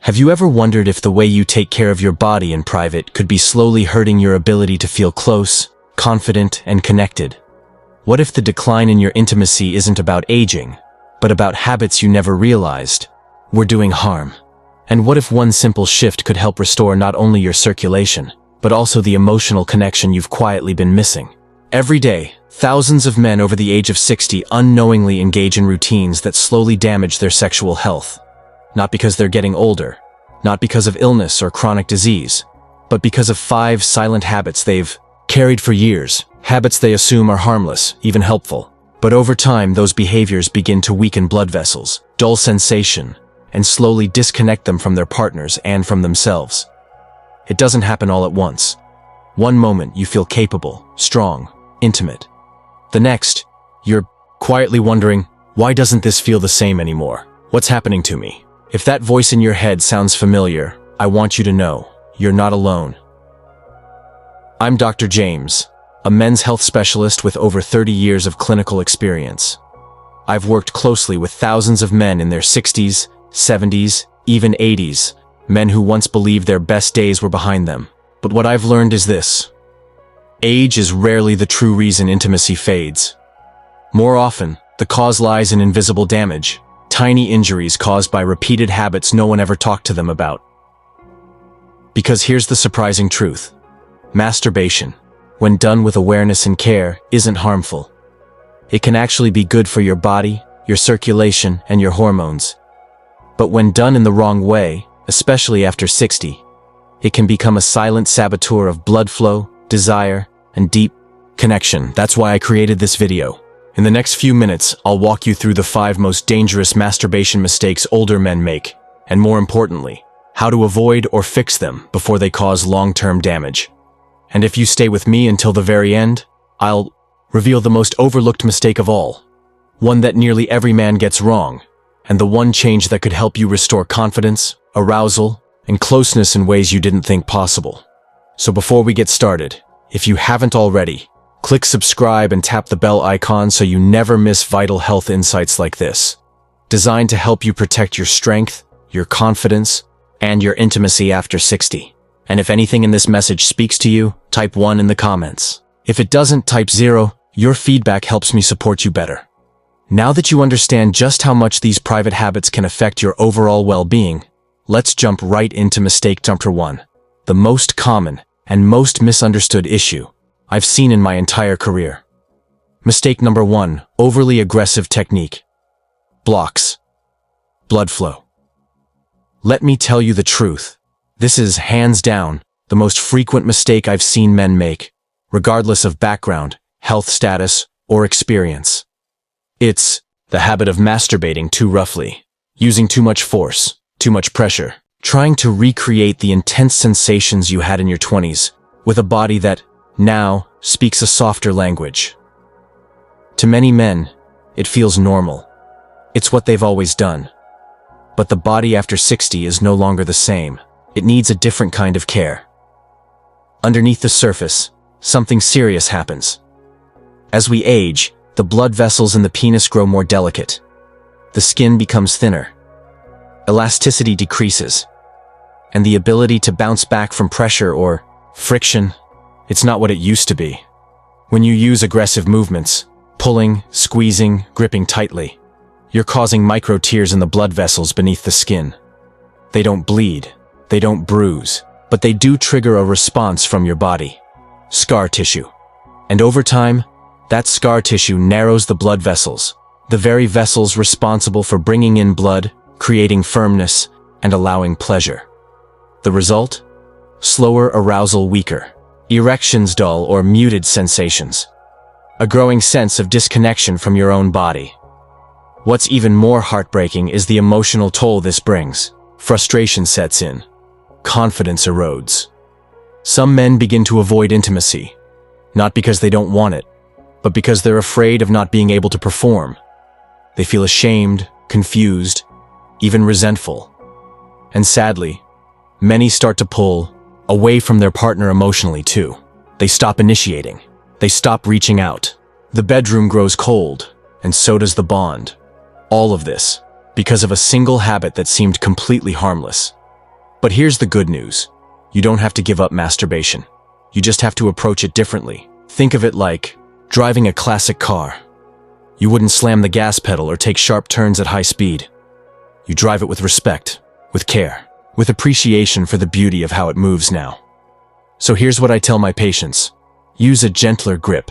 Have you ever wondered if the way you take care of your body in private could be slowly hurting your ability to feel close, confident, and connected? What if the decline in your intimacy isn't about aging, but about habits you never realized were doing harm? And what if one simple shift could help restore not only your circulation, but also the emotional connection you've quietly been missing? Every day, thousands of men over the age of 60 unknowingly engage in routines that slowly damage their sexual health. Not because they're getting older, not because of illness or chronic disease, but because of 5 silent habits they've carried for years, habits they assume are harmless, even helpful. But over time, those behaviors begin to weaken blood vessels, dull sensation, and slowly disconnect them from their partners and from themselves. It doesn't happen all at once. One moment you feel capable, strong, intimate. The next, you're quietly wondering, why doesn't this feel the same anymore? What's happening to me? If that voice in your head sounds familiar, I want you to know, you're not alone. I'm Dr. James, a men's health specialist with over 30 years of clinical experience. I've worked closely with thousands of men in their 60s, 70s, even 80s, men who once believed their best days were behind them. But what I've learned is this: age is rarely the true reason intimacy fades. More often, the cause lies in invisible damage, tiny injuries caused by repeated habits no one ever talked to them about. Because here's the surprising truth: masturbation, when done with awareness and care, isn't harmful. It can actually be good for your body, your circulation, and your hormones. But when done in the wrong way, especially after 60, it can become a silent saboteur of blood flow, desire, and deep connection. That's why I created this video. In the next few minutes, I'll walk you through the 5 most dangerous masturbation mistakes older men make, and more importantly, how to avoid or fix them before they cause long-term damage. And if you stay with me until the very end, I'll reveal the most overlooked mistake of all, one that nearly every man gets wrong, and the one change that could help you restore confidence, arousal, and closeness in ways you didn't think possible. So before we get started, if you haven't already, click subscribe and tap the bell icon so you never miss vital health insights like this, designed to help you protect your strength, your confidence, and your intimacy after 60. And if anything in this message speaks to you, type 1 in the comments. If it doesn't, type 0. Your feedback helps me support you better. Now that you understand just how much these private habits can affect your overall well-being, let's jump right into mistake number 1, the most common and most misunderstood issue I've seen in my entire career. Mistake number 1, overly aggressive technique. Blocks blood flow. Let me tell you the truth. This is, hands down, the most frequent mistake I've seen men make, regardless of background, health status, or experience. It's the habit of masturbating too roughly, using too much force, too much pressure, trying to recreate the intense sensations you had in your 20s with a body that now speaks a softer language. To many men, it feels normal. It's what they've always done. But the body after 60 is no longer the same. It needs a different kind of care. Underneath the surface, something serious happens. As we age, the blood vessels in the penis grow more delicate. The skin becomes thinner. Elasticity decreases. And the ability to bounce back from pressure or friction, it's not what it used to be. When you use aggressive movements, pulling, squeezing, gripping tightly, you're causing micro tears in the blood vessels beneath the skin. They don't bleed, they don't bruise, but they do trigger a response from your body: scar tissue. And over time, that scar tissue narrows the blood vessels, the very vessels responsible for bringing in blood, creating firmness, and allowing pleasure. The result? Slower arousal, weaker erections, dull or muted sensations. A growing sense of disconnection from your own body. What's even more heartbreaking is the emotional toll this brings. Frustration sets in. Confidence erodes. Some men begin to avoid intimacy, not because they don't want it, but because they're afraid of not being able to perform. They feel ashamed, confused, even resentful. And sadly, many start to pull away from their partner emotionally too. They stop initiating. They stop reaching out. The bedroom grows cold, and so does the bond. All of this because of a single habit that seemed completely harmless. But here's the good news. You don't have to give up masturbation. You just have to approach it differently. Think of it like driving a classic car. You wouldn't slam the gas pedal or take sharp turns at high speed. You drive it with respect, with care, with appreciation for the beauty of how it moves now. So here's what I tell my patients. Use a gentler grip.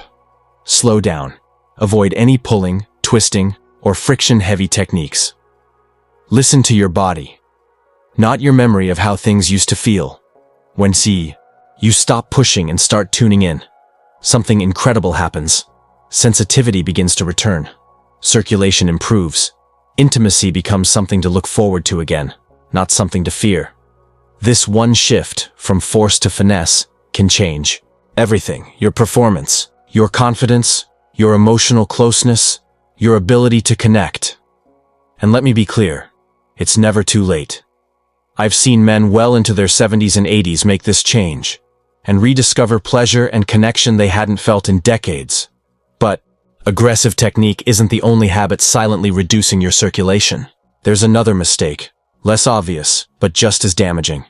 Slow down. Avoid any pulling, twisting, or friction-heavy techniques. Listen to your body, not your memory of how things used to feel. When you stop pushing and start tuning in, something incredible happens. Sensitivity begins to return. Circulation improves. Intimacy becomes something to look forward to again, not something to fear. This one shift from force to finesse can change everything. Your performance, your confidence, your emotional closeness, your ability to connect. And let me be clear, it's never too late. I've seen men well into their 70s and 80s make this change and rediscover pleasure and connection they hadn't felt in decades. But aggressive technique isn't the only habit silently reducing your circulation. There's another mistake, less obvious, but just as damaging.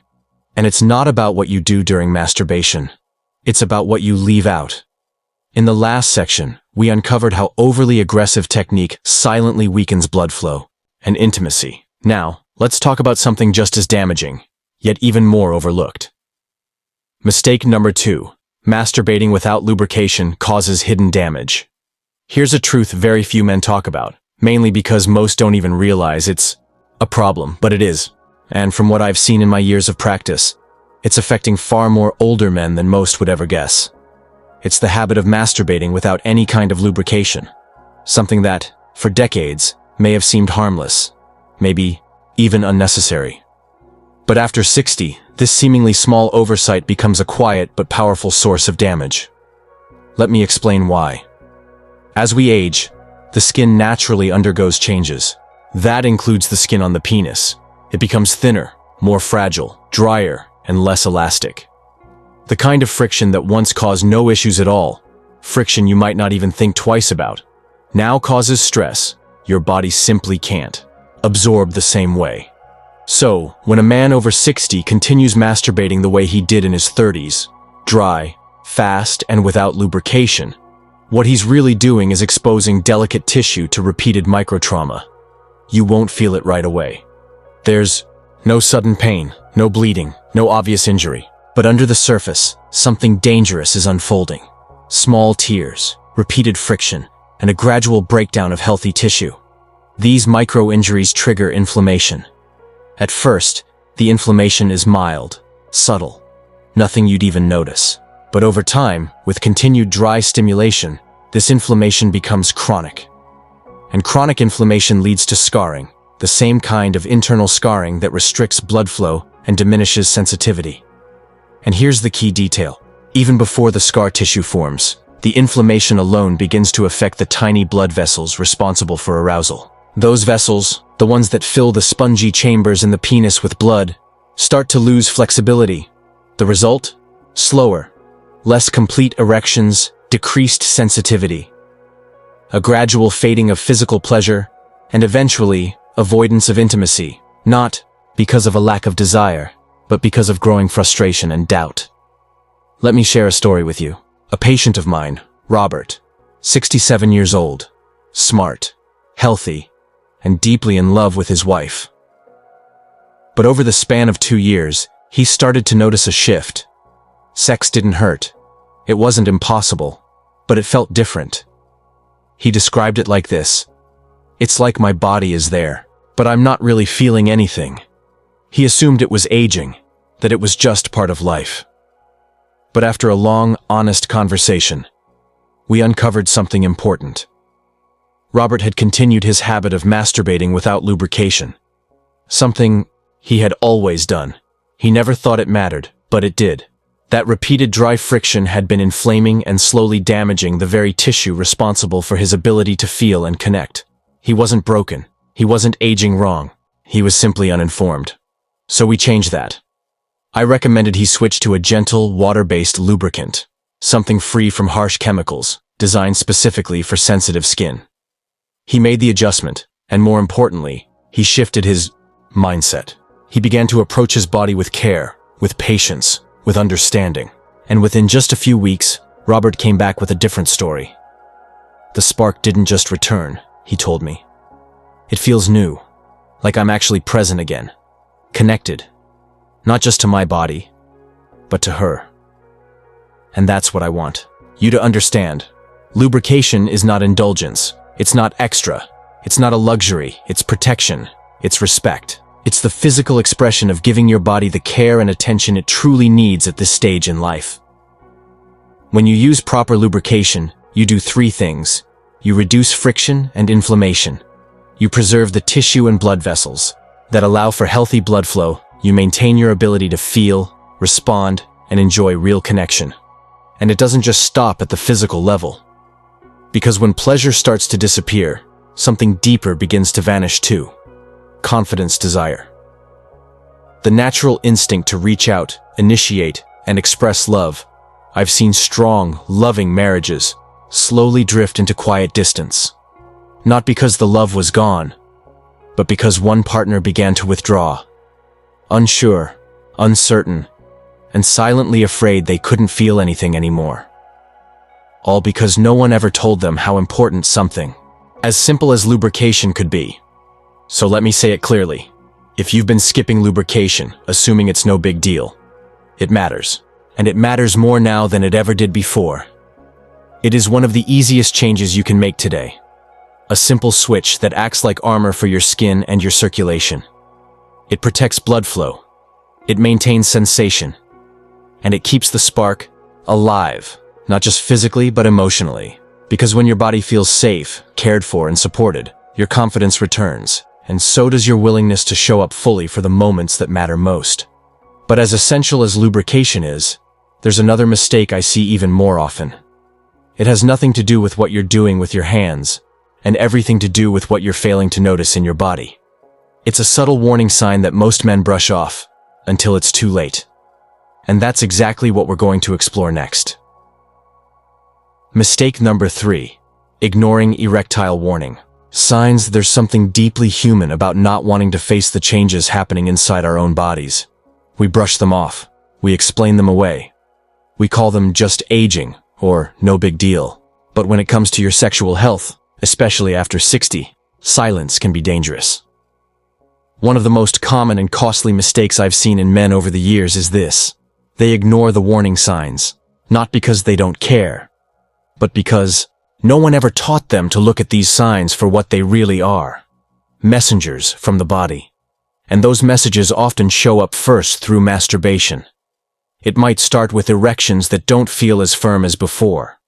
And it's not about what you do during masturbation. It's about what you leave out. In the last section, we uncovered how overly aggressive technique silently weakens blood flow and intimacy. Now, let's talk about something just as damaging, yet even more overlooked. Mistake number 2. Masturbating without lubrication causes hidden damage. Here's a truth very few men talk about, mainly because most don't even realize it's a problem, but it is. And from what I've seen in my years of practice, it's affecting far more older men than most would ever guess. It's the habit of masturbating without any kind of lubrication. Something that, for decades, may have seemed harmless, maybe even unnecessary. But after 60, this seemingly small oversight becomes a quiet but powerful source of damage. Let me explain why. As we age, the skin naturally undergoes changes. That includes the skin on the penis. It becomes thinner, more fragile, drier, and less elastic. The kind of friction that once caused no issues at all, friction you might not even think twice about, now causes stress your body simply can't absorb the same way. So, when a man over 60 continues masturbating the way he did in his 30s, dry, fast, and without lubrication, what he's really doing is exposing delicate tissue to repeated microtrauma. You won't feel it right away. There's no sudden pain, no bleeding, no obvious injury. But under the surface, something dangerous is unfolding. Small tears, repeated friction, and a gradual breakdown of healthy tissue. These micro-injuries trigger inflammation. At first, the inflammation is mild, subtle, nothing you'd even notice. But over time, with continued dry stimulation, this inflammation becomes chronic. And chronic inflammation leads to scarring, the same kind of internal scarring that restricts blood flow and diminishes sensitivity. And here's the key detail. Even before the scar tissue forms, the inflammation alone begins to affect the tiny blood vessels responsible for arousal. Those vessels, the ones that fill the spongy chambers in the penis with blood, start to lose flexibility. The result? Slower, less complete erections, decreased sensitivity, a gradual fading of physical pleasure, and eventually, avoidance of intimacy, not because of a lack of desire, but because of growing frustration and doubt. Let me share a story with you. A patient of mine, Robert, 67 years old, smart, healthy, and deeply in love with his wife. But over the span of 2 years, he started to notice a shift. Sex didn't hurt. It wasn't impossible, but it felt different. He described it like this: "It's like my body is there, but I'm not really feeling anything." He assumed it was aging, that it was just part of life. But after a long, honest conversation, we uncovered something important. Robert had continued his habit of masturbating without lubrication. Something he had always done. He never thought it mattered, but it did. That repeated dry friction had been inflaming and slowly damaging the very tissue responsible for his ability to feel and connect. He wasn't broken. He wasn't aging wrong. He was simply uninformed. So we changed that. I recommended he switch to a gentle, water-based lubricant, something free from harsh chemicals, designed specifically for sensitive skin. He made the adjustment, and more importantly, he shifted his mindset. He began to approach his body with care, with patience, with understanding. And within just a few weeks, Robert came back with a different story. The spark didn't just return, he told me. It feels new, like I'm actually present again, connected, not just to my body, but to her. And that's what I want you to understand. Lubrication is not indulgence. It's not extra. It's not a luxury. It's protection. It's respect. It's the physical expression of giving your body the care and attention it truly needs at this stage in life. When you use proper lubrication, you do three things. You reduce friction and inflammation. You preserve the tissue and blood vessels that allow for healthy blood flow. You maintain your ability to feel, respond, and enjoy real connection. And it doesn't just stop at the physical level. Because when pleasure starts to disappear, something deeper begins to vanish too. Confidence, desire. The natural instinct to reach out, initiate, and express love. I've seen strong, loving marriages slowly drift into quiet distance. Not because the love was gone, but because one partner began to withdraw. Unsure, uncertain, and silently afraid they couldn't feel anything anymore. All because no one ever told them how important something as simple as lubrication could be. So let me say it clearly. If you've been skipping lubrication, assuming it's no big deal, it matters. And it matters more now than it ever did before. It is one of the easiest changes you can make today. A simple switch that acts like armor for your skin and your circulation. It protects blood flow. It maintains sensation. And it keeps the spark alive, not just physically but emotionally. Because when your body feels safe, cared for, and supported, your confidence returns, and so does your willingness to show up fully for the moments that matter most. But as essential as lubrication is, there's another mistake I see even more often. It has nothing to do with what you're doing with your hands, and everything to do with what you're failing to notice in your body. It's a subtle warning sign that most men brush off, until it's too late. And that's exactly what we're going to explore next. Mistake number 3. Ignoring erectile warning. Signs there's something deeply human about not wanting to face the changes happening inside our own bodies. We brush them off. We explain them away. We call them just aging, or no big deal. But when it comes to your sexual health, especially after 60, silence can be dangerous. One of the most common and costly mistakes I've seen in men over the years is this. They ignore the warning signs, not because they don't care, but because no one ever taught them to look at these signs for what they really are. Messengers from the body. And those messages often show up first through masturbation. It might start with erections that don't feel as firm as before,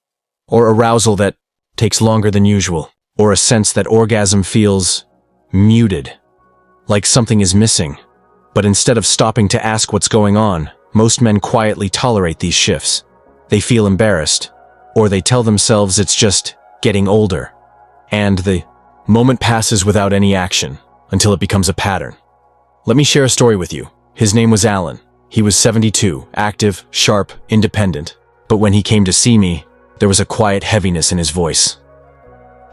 or arousal that takes longer than usual, or a sense that orgasm feels muted, like something is missing. But instead of stopping to ask what's going on, most men quietly tolerate these shifts. They feel embarrassed, or they tell themselves it's just getting older. And the moment passes without any action, until it becomes a pattern. Let me share a story with you. His name was Alan. He was 72, active, sharp, independent. But when he came to see me, there was a quiet heaviness in his voice.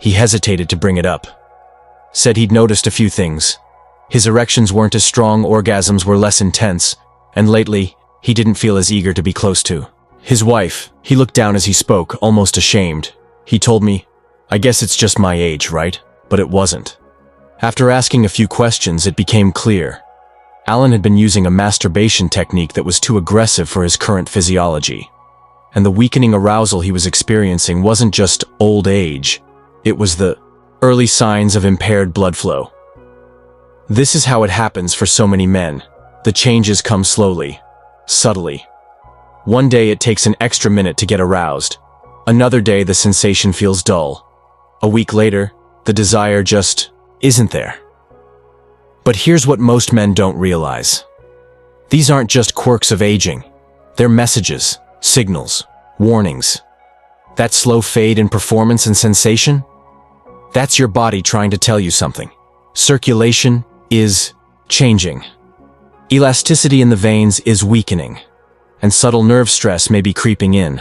He hesitated to bring it up. Said he'd noticed a few things. His erections weren't as strong, orgasms were less intense, and lately, he didn't feel as eager to be close to. His wife, he looked down as he spoke, almost ashamed. He told me, "I guess it's just my age, right?" But it wasn't. After asking a few questions, it became clear. Alan had been using a masturbation technique that was too aggressive for his current physiology. And the weakening arousal he was experiencing wasn't just old age. It was the early signs of impaired blood flow. This is how it happens for so many men. The changes come slowly, subtly. One day it takes an extra minute to get aroused. Another day the sensation feels dull. A week later, the desire just isn't there. But here's what most men don't realize. These aren't just quirks of aging. They're messages, signals, warnings. That slow fade in performance and sensation? That's your body trying to tell you something. Circulation is changing. Elasticity in the veins is weakening. And subtle nerve stress may be creeping in.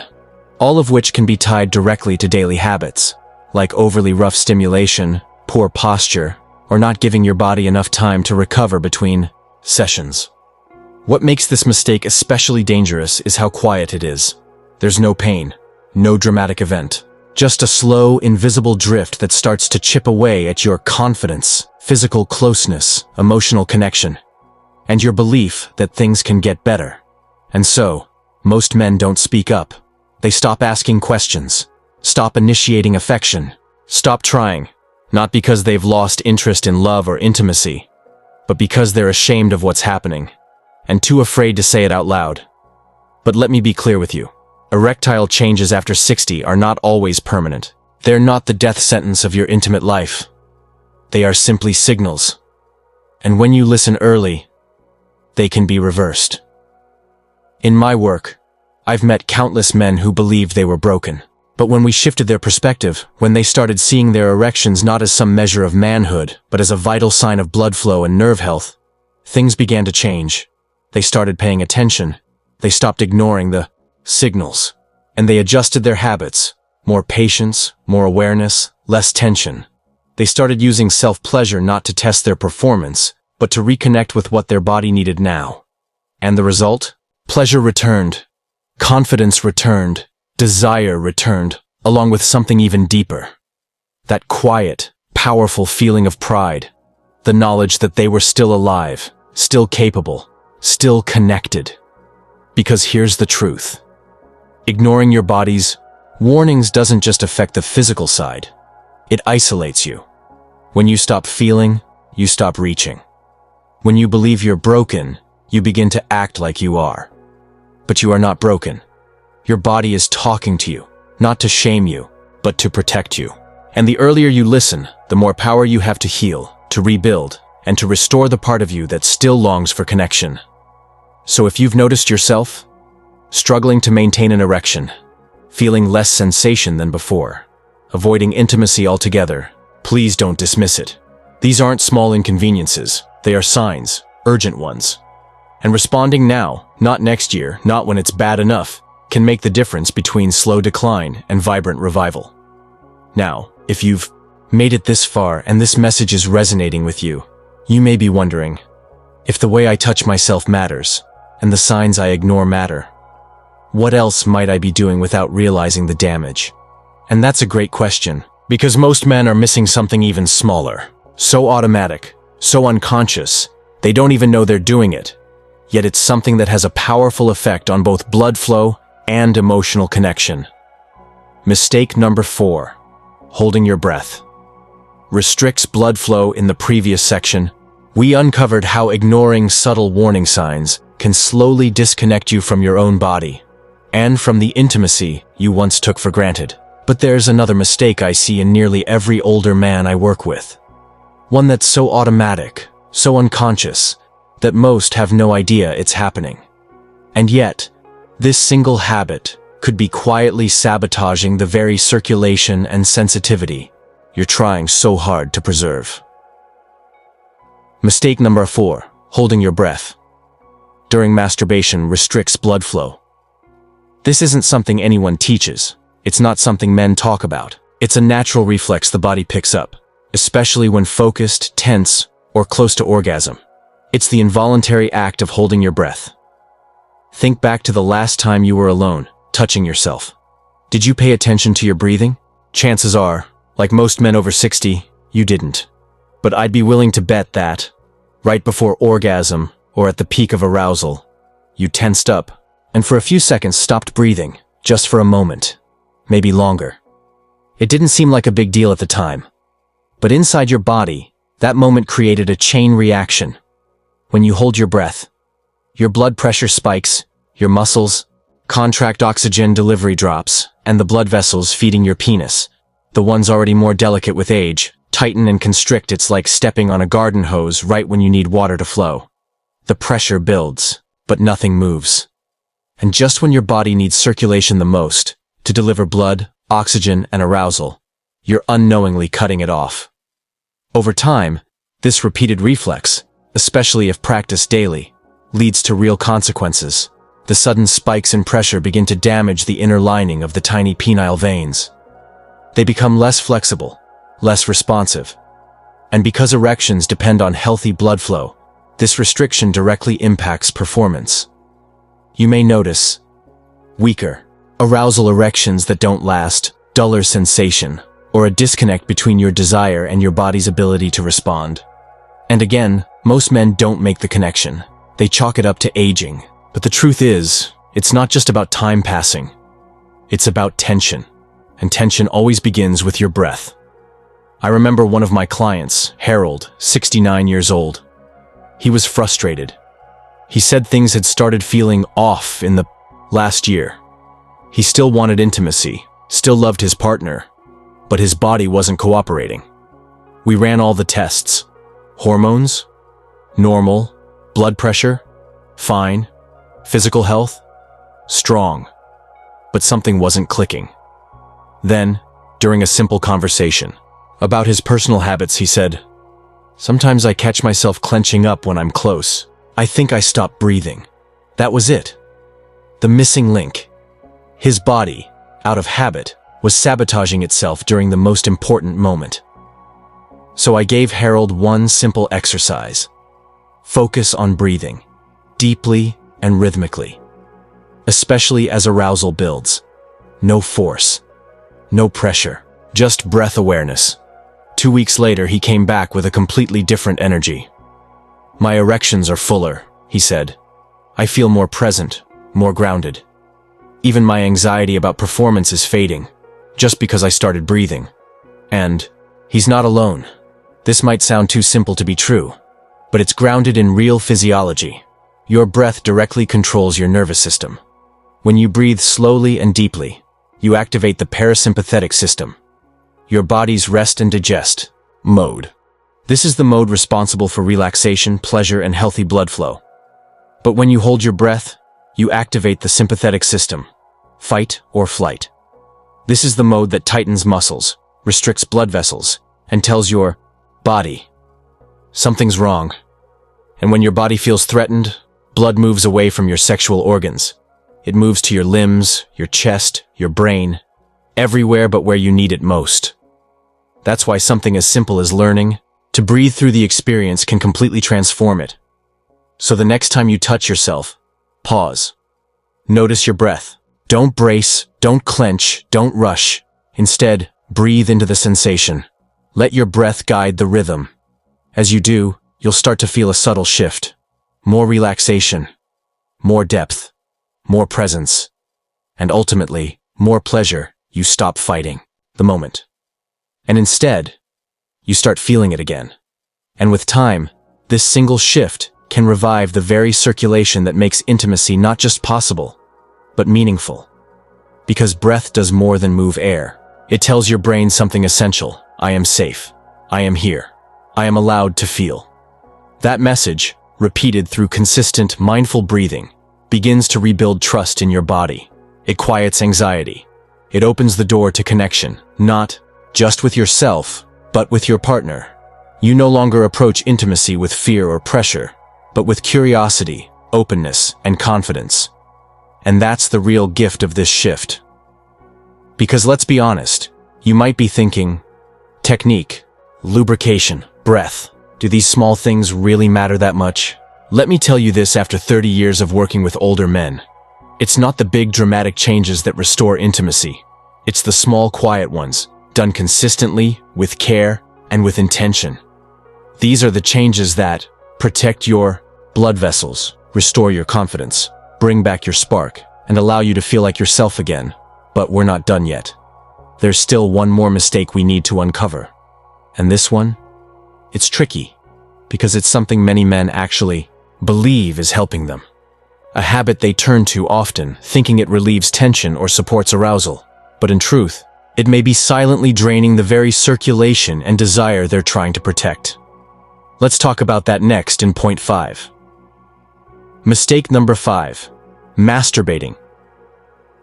All of which can be tied directly to daily habits, like overly rough stimulation, poor posture, or not giving your body enough time to recover between sessions. What makes this mistake especially dangerous is how quiet it is. There's no pain, no dramatic event, just a slow, invisible drift that starts to chip away at your confidence, physical closeness, emotional connection, and your belief that things can get better. And so, most men don't speak up. They stop asking questions, stop initiating affection, stop trying, not because they've lost interest in love or intimacy, but because they're ashamed of what's happening, and too afraid to say it out loud. But let me be clear with you. Erectile changes after 60 are not always permanent. They're not the death sentence of your intimate life. They are simply signals. And when you listen early, they can be reversed. In my work, I've met countless men who believed they were broken. But when we shifted their perspective, when they started seeing their erections not as some measure of manhood, but as a vital sign of blood flow and nerve health, things began to change. They started paying attention. They stopped ignoring the signals. And they adjusted their habits. More patience, more awareness, less tension. They started using self-pleasure not to test their performance, but to reconnect with what their body needed now. And the result? Pleasure returned. Confidence returned. Desire returned, along with something even deeper. That quiet, powerful feeling of pride. The knowledge that they were still alive, still capable, still connected. Because here's the truth. Ignoring your body's warnings doesn't just affect the physical side. It isolates you. When you stop feeling, you stop reaching. When you believe you're broken, you begin to act like you are. But you are not broken. Your body is talking to you, not to shame you, but to protect you. And the earlier you listen, the more power you have to heal, to rebuild, and to restore the part of you that still longs for connection. So if you've noticed yourself struggling to maintain an erection, feeling less sensation than before, avoiding intimacy altogether, please don't dismiss it. These aren't small inconveniences, they are signs, urgent ones. And responding now, not next year, not when it's bad enough, can make the difference between slow decline and vibrant revival. Now, if you've made it this far and this message is resonating with you, you may be wondering, if the way I touch myself matters, and the signs I ignore matter, what else might I be doing without realizing the damage? And that's a great question, because most men are missing something even smaller, so automatic, so unconscious, they don't even know they're doing it. Yet it's something that has a powerful effect on both blood flow and emotional connection. Mistake number 4, holding your breath. Restricts blood flow. In the previous section, we uncovered how ignoring subtle warning signs can slowly disconnect you from your own body and from the intimacy you once took for granted. But there's another mistake I see in nearly every older man I work with. One that's so automatic, so unconscious, that most have no idea it's happening. And yet, this single habit could be quietly sabotaging the very circulation and sensitivity you're trying so hard to preserve. Mistake number 4, holding your breath. During masturbation restricts blood flow. This isn't something anyone teaches. It's not something men talk about. It's a natural reflex the body picks up, especially when focused, tense, or close to orgasm. It's the involuntary act of holding your breath. Think back to the last time you were alone, touching yourself. Did you pay attention to your breathing? Chances are, like most men over 60, you didn't. But I'd be willing to bet that, right before orgasm or at the peak of arousal, you tensed up and for a few seconds stopped breathing, just for a moment, maybe longer. It didn't seem like a big deal at the time. But inside your body, that moment created a chain reaction. When you hold your breath, your blood pressure spikes, your muscles contract, oxygen delivery drops, and the blood vessels feeding your penis, the ones already more delicate with age, tighten and constrict. It's like stepping on a garden hose right when you need water to flow. The pressure builds, but nothing moves. And just when your body needs circulation the most, to deliver blood, oxygen, and arousal, you're unknowingly cutting it off. Over time, this repeated reflex, especially if practiced daily, leads to real consequences. The sudden spikes in pressure begin to damage the inner lining of the tiny penile veins. They become less flexible, less responsive. And because erections depend on healthy blood flow, This restriction directly impacts performance. You may notice weaker arousal, erections that don't last, duller sensation, or a disconnect between your desire and your body's ability to respond. And again, most men don't make the connection. They chalk it up to aging. But the truth is, it's not just about time passing. It's about tension. And tension always begins with your breath. I remember one of my clients, Harold, 69 years old. He was frustrated. He said things had started feeling off in the last year. He still wanted intimacy, still loved his partner, but his body wasn't cooperating. We ran all the tests. Hormones? Normal. Blood pressure? Fine. Physical health? Strong. But something wasn't clicking. Then, during a simple conversation about his personal habits, he said, "Sometimes I catch myself clenching up when I'm close. I think I stopped breathing." That was it. The missing link. His body, out of habit, was sabotaging itself during the most important moment. So I gave Harold one simple exercise. Focus on breathing, deeply and rhythmically, especially as arousal builds. No force, no pressure, just breath awareness. 2 weeks later, he came back with a completely different energy. "My erections are fuller," he said. "I feel more present, more grounded. Even my anxiety about performance is fading, just because I started breathing." And he's not alone. This might sound too simple to be true, but it's grounded in real physiology. Your breath directly controls your nervous system. When you breathe slowly and deeply, you activate the parasympathetic system, your body's rest and digest mode. This is the mode responsible for relaxation, pleasure, and healthy blood flow. But when you hold your breath, you activate the sympathetic system, fight or flight. This is the mode that tightens muscles, restricts blood vessels, and tells your body something's wrong. And when your body feels threatened, blood moves away from your sexual organs. It moves to your limbs, your chest, your brain, everywhere but where you need it most. That's why something as simple as learning to breathe through the experience can completely transform it. So the next time you touch yourself, pause. Notice your breath. Don't brace, don't clench, don't rush. Instead, breathe into the sensation. Let your breath guide the rhythm. As you do, you'll start to feel a subtle shift. More relaxation, more depth, more presence, and ultimately, more pleasure. You stop fighting the moment. And instead, you start feeling it again. And with time, this single shift can revive the very circulation that makes intimacy not just possible, but meaningful. Because breath does more than move air. It tells your brain something essential. I am safe. I am here. I am allowed to feel. That message, repeated through consistent, mindful breathing, begins to rebuild trust in your body. It quiets anxiety. It opens the door to connection, not just with yourself, but with your partner. You no longer approach intimacy with fear or pressure, but with curiosity, openness, and confidence. And that's the real gift of this shift. Because let's be honest, you might be thinking, technique, lubrication, breath, do these small things really matter that much? Let me tell you this after 30 years of working with older men. It's not the big dramatic changes that restore intimacy. It's the small quiet ones, done consistently, with care, and with intention. These are the changes that protect your blood vessels, restore your confidence, bring back your spark, and allow you to feel like yourself again. But we're not done yet. There's still one more mistake we need to uncover. And this one? It's tricky, because it's something many men actually believe is helping them. A habit they turn to often, thinking it relieves tension or supports arousal. But in truth, it may be silently draining the very circulation and desire they're trying to protect. Let's talk about that next in point 5. Mistake number 5. Masturbating.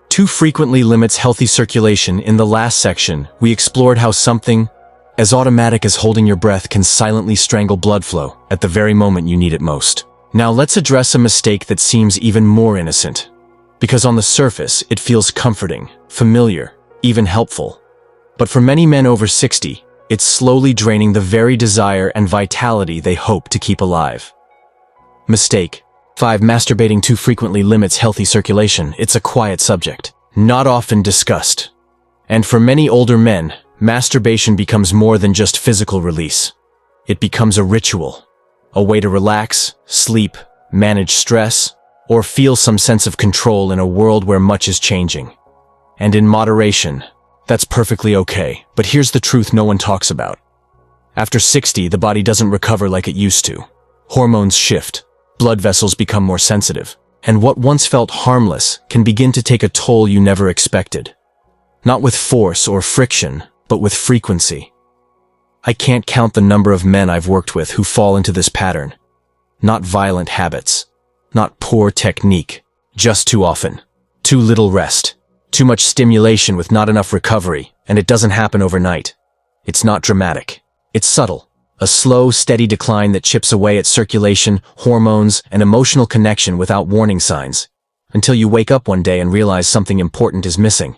Too frequently limits healthy circulation. In the last section, we explored how something as automatic as holding your breath can silently strangle blood flow at the very moment you need it most. Now let's address a mistake that seems even more innocent. Because on the surface, it feels comforting, familiar, even helpful. But for many men over 60, it's slowly draining the very desire and vitality they hope to keep alive. Mistake. 5. Masturbating too frequently limits healthy circulation. It's a quiet subject, not often discussed. And for many older men, masturbation becomes more than just physical release. It becomes a ritual, a way to relax, sleep, manage stress, or feel some sense of control in a world where much is changing. And in moderation, that's perfectly okay. But here's the truth no one talks about. After 60, the body doesn't recover like it used to. Hormones shift, blood vessels become more sensitive, and what once felt harmless can begin to take a toll you never expected. Not with force or friction, but with frequency. I can't count the number of men I've worked with who fall into this pattern. Not violent habits, not poor technique, just too often. Too little rest, too much stimulation with not enough recovery, and it doesn't happen overnight. It's not dramatic. It's subtle. A slow, steady decline that chips away at circulation, hormones, and emotional connection without warning signs, until you wake up one day and realize something important is missing.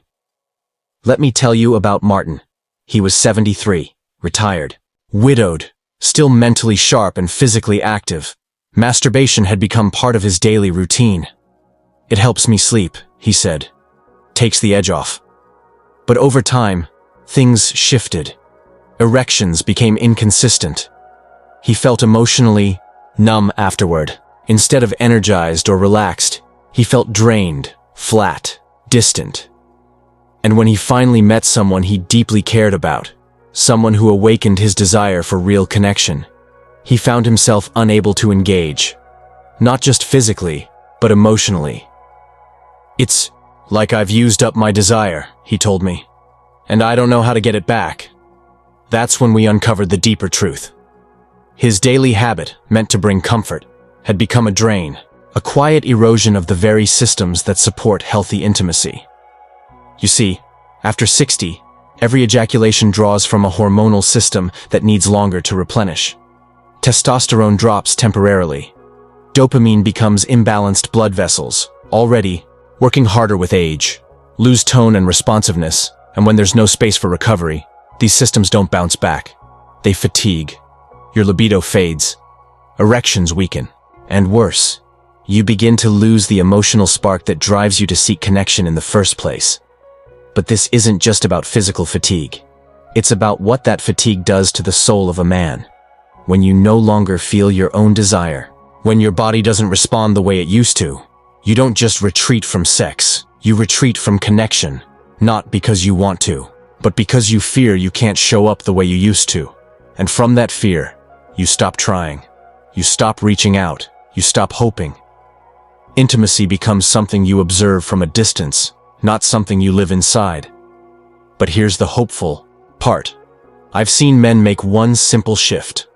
Let me tell you about Martin. He was 73, retired, widowed, still mentally sharp and physically active. Masturbation had become part of his daily routine. "It helps me sleep," he said. "Takes the edge off." But over time, things shifted. Erections became inconsistent. He felt emotionally numb afterward. Instead of energized or relaxed, he felt drained, flat, distant. And when he finally met someone he deeply cared about, someone who awakened his desire for real connection, he found himself unable to engage. Not just physically, but emotionally. "It's like I've used up my desire," he told me, "and I don't know how to get it back." That's when we uncovered the deeper truth. His daily habit, meant to bring comfort, had become a drain, a quiet erosion of the very systems that support healthy intimacy. You see, after 60, every ejaculation draws from a hormonal system that needs longer to replenish. Testosterone drops temporarily. Dopamine becomes imbalanced blood vessels, already working harder with age, lose tone and responsiveness, and when there's no space for recovery, these systems don't bounce back. They fatigue. Your libido fades. Erections weaken. And worse, you begin to lose the emotional spark that drives you to seek connection in the first place. But this isn't just about physical fatigue. It's about what that fatigue does to the soul of a man. When you no longer feel your own desire, when your body doesn't respond the way it used to, you don't just retreat from sex, you retreat from connection, not because you want to, but because you fear you can't show up the way you used to. And from that fear, you stop trying. You stop reaching out. You stop hoping. Intimacy becomes something you observe from a distance, not something you live inside. But here's the hopeful part. I've seen men make one simple shift.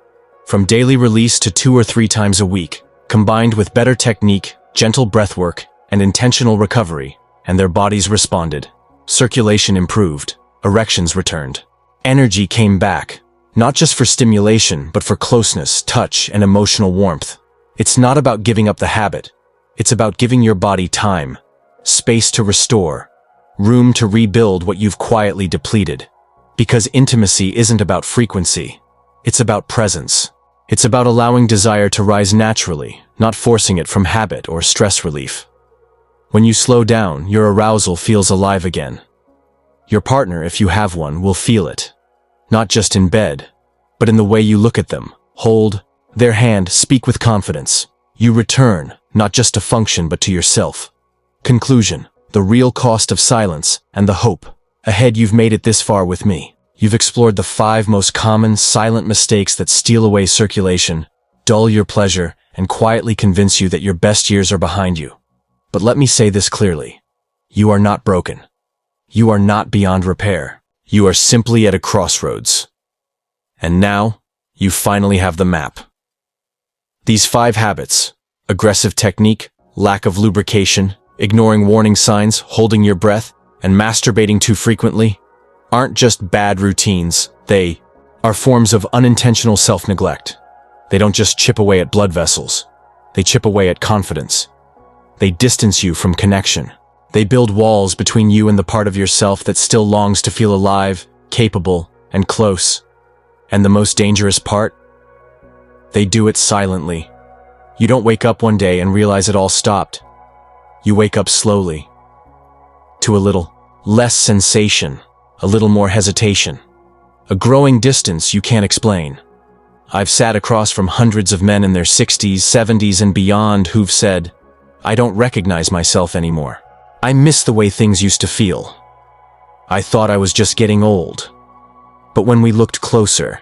From daily release to 2 or 3 times a week, combined with better technique, gentle breathwork, and intentional recovery, and their bodies responded. Circulation improved. Erections returned. Energy came back, not just for stimulation, but for closeness, touch, and emotional warmth. It's not about giving up the habit. It's about giving your body time, space to restore, room to rebuild what you've quietly depleted. Because intimacy isn't about frequency. It's about presence. It's about allowing desire to rise naturally, not forcing it from habit or stress relief. When you slow down, your arousal feels alive again. Your partner, if you have one, will feel it. Not just in bed, but in the way you look at them, hold their hand, speak with confidence. You return, not just to function, but to yourself. Conclusion: the real cost of silence and the hope. Ahead, you've made it this far with me. You've explored the 5 most common silent mistakes that steal away circulation, dull your pleasure, and quietly convince you that your best years are behind you. But let me say this clearly. You are not broken. You are not beyond repair. You are simply at a crossroads. And now, you finally have the map. These 5 habits: aggressive technique, lack of lubrication, ignoring warning signs, holding your breath, and masturbating too frequently, aren't just bad routines. They are forms of unintentional self-neglect. They don't just chip away at blood vessels. They chip away at confidence. They distance you from connection. They build walls between you and the part of yourself that still longs to feel alive, capable, and close. And the most dangerous part? They do it silently. You don't wake up one day and realize it all stopped. You wake up slowly. To a little less sensation, a little more hesitation. A growing distance you can't explain. I've sat across from hundreds of men in their 60s, 70s, and beyond who've said, I don't recognize myself anymore. I miss the way things used to feel. I thought I was just getting old. But when we looked closer,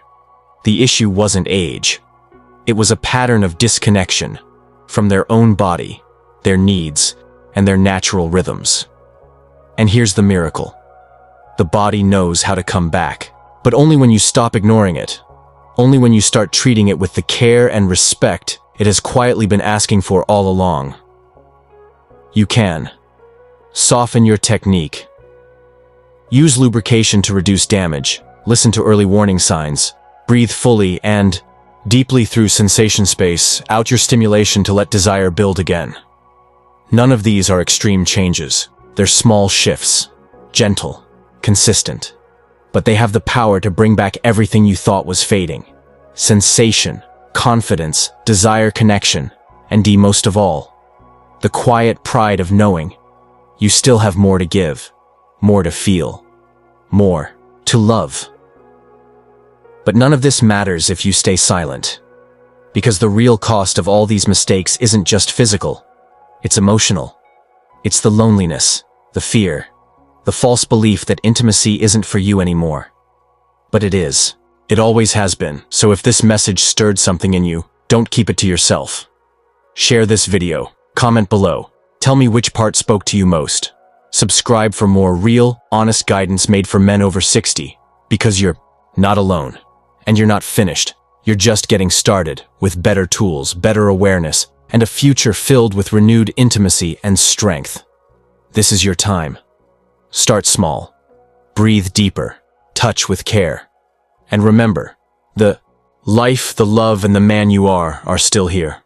the issue wasn't age. It was a pattern of disconnection from their own body, their needs, and their natural rhythms. And here's the miracle. The body knows how to come back, but only when you stop ignoring it. Only when you start treating it with the care and respect it has quietly been asking for all along. You can soften your technique. Use lubrication to reduce damage. Listen to early warning signs. Breathe fully and deeply through sensation space, out your stimulation to let desire build again. None of these are extreme changes. They're small shifts, gentle, consistent. But they have the power to bring back everything you thought was fading. Sensation, confidence, desire, connection, and most of all, the quiet pride of knowing you still have more to give, more to feel, more to love. But none of this matters if you stay silent. Because the real cost of all these mistakes isn't just physical, it's emotional. It's the loneliness, the fear, the false belief that intimacy isn't for you anymore. But it is. It always has been. So if this message stirred something in you, don't keep it to yourself. Share this video, comment below, tell me which part spoke to you most. Subscribe for more real, honest guidance made for men over 60, because you're not alone. And you're not finished. You're just getting started with better tools, better awareness, and a future filled with renewed intimacy and strength. This is your time. Start small. Breathe deeper. Touch with care. And remember, the life, the love, and the man you are still here.